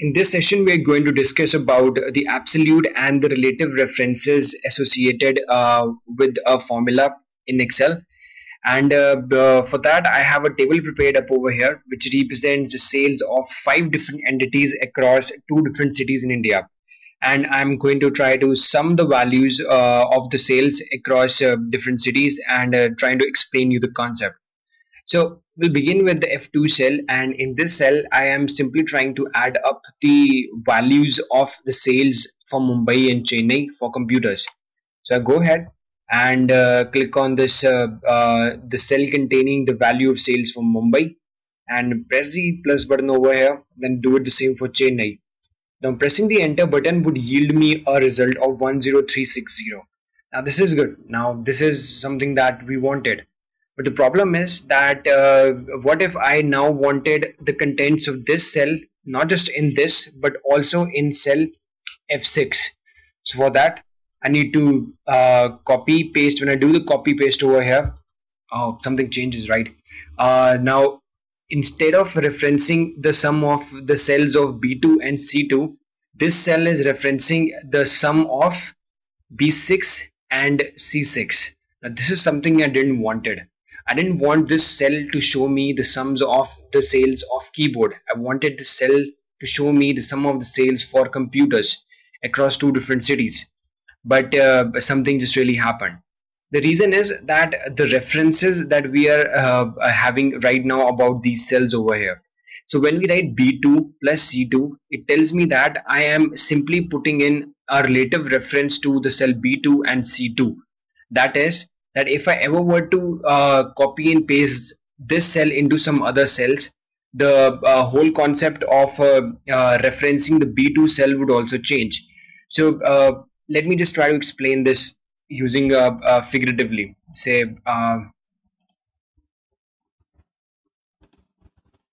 In this session, we are going to discuss about the absolute and the relative references associated with a formula in Excel. And for that, I have a table prepared up over here, which represents the sales of five different entities across two different cities in India. And I'm going to try to sum the values of the sales across different cities and trying to explain you the concept. So we'll begin with the F2 cell, and in this cell I am simply trying to add up the values of the sales for Mumbai and Chennai for computers. So I go ahead and click on this the cell containing the value of sales for Mumbai and press the plus button over here, then do it the same for Chennai. Now pressing the enter button would yield me a result of 10360. Now this is good. Now this is something that we wanted. But the problem is that what if I now wanted the contents of this cell, not just in this, but also in cell F6. So for that, I need to copy paste. When I do the copy paste over here, oh, something changes, right? Now, instead of referencing the sum of the cells of B2 and C2, this cell is referencing the sum of B6 and C6. Now, this is something I didn't wanted. I didn't want this cell to show me the sums of the sales of keyboard. I wanted the cell to show me the sum of the sales for computers across two different cities. But something just really happened. The reason is that the references that we are having right now about these cells over here. So when we write B2 plus C2, it tells me that I am simply putting in a relative reference to the cell B2 and C2. That is, that if I ever were to copy and paste this cell into some other cells, the whole concept of referencing the B2 cell would also change. So let me just try to explain this using figuratively. Say I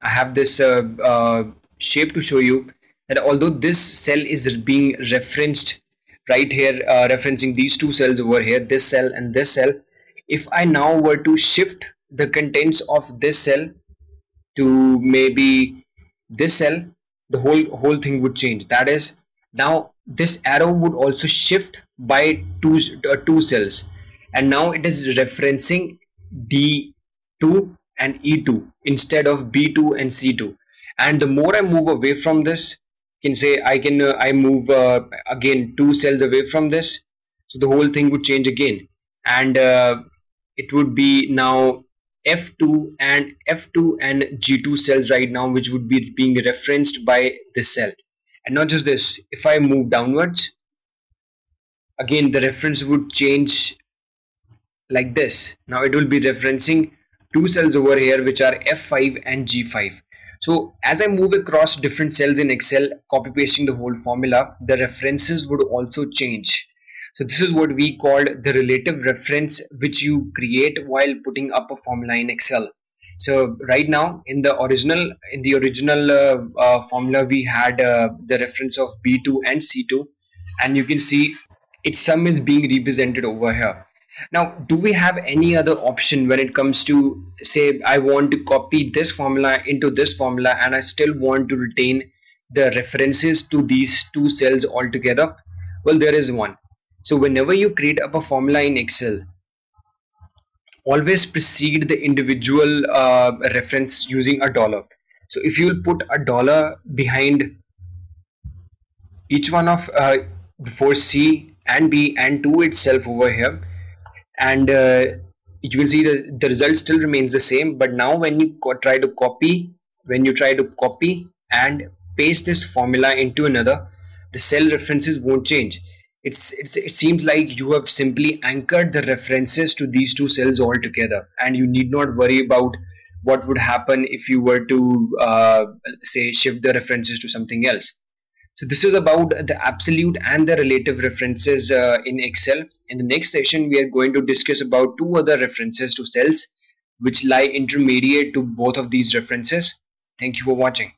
have this shape to show you that although this cell is being referenced right here, referencing these two cells over here, this cell and this cell, if I now were to shift the contents of this cell to maybe this cell, the whole thing would change. That is, now this arrow would also shift by two cells, and now it is referencing D2 and E2 instead of B2 and C2. And the more I move away from this, can say I move again two cells away from this, so the whole thing would change again, and it would be now F2 and G2 cells right now, which would be being referenced by this cell. And not just this, if I move downwards, again the reference would change like this. Now it will be referencing two cells over here, which are F5 and G5. So as I move across different cells in Excel, copy pasting the whole formula, the references would also change. So this is what we called the relative reference, which you create while putting up a formula in Excel. So right now in the original formula, we had the reference of B2 and C2, and you can see its sum is being represented over here. Now, do we have any other option when it comes to, say, I want to copy this formula into this formula and I still want to retain the references to these two cells altogether? Well, there is one. So whenever you create up a formula in Excel, always precede the individual reference using a dollar. So if you will put a dollar behind each one of before C and B and 2 itself over here, and you will see the result still remains the same. But now when you try to copy and paste this formula into another, the cell references won't change. It seems like you have simply anchored the references to these two cells altogether, and you need not worry about what would happen if you were to say shift the references to something else. So this is about the absolute and the relative references in Excel. In the next session, we are going to discuss about two other references to cells which lie intermediate to both of these references. Thank you for watching.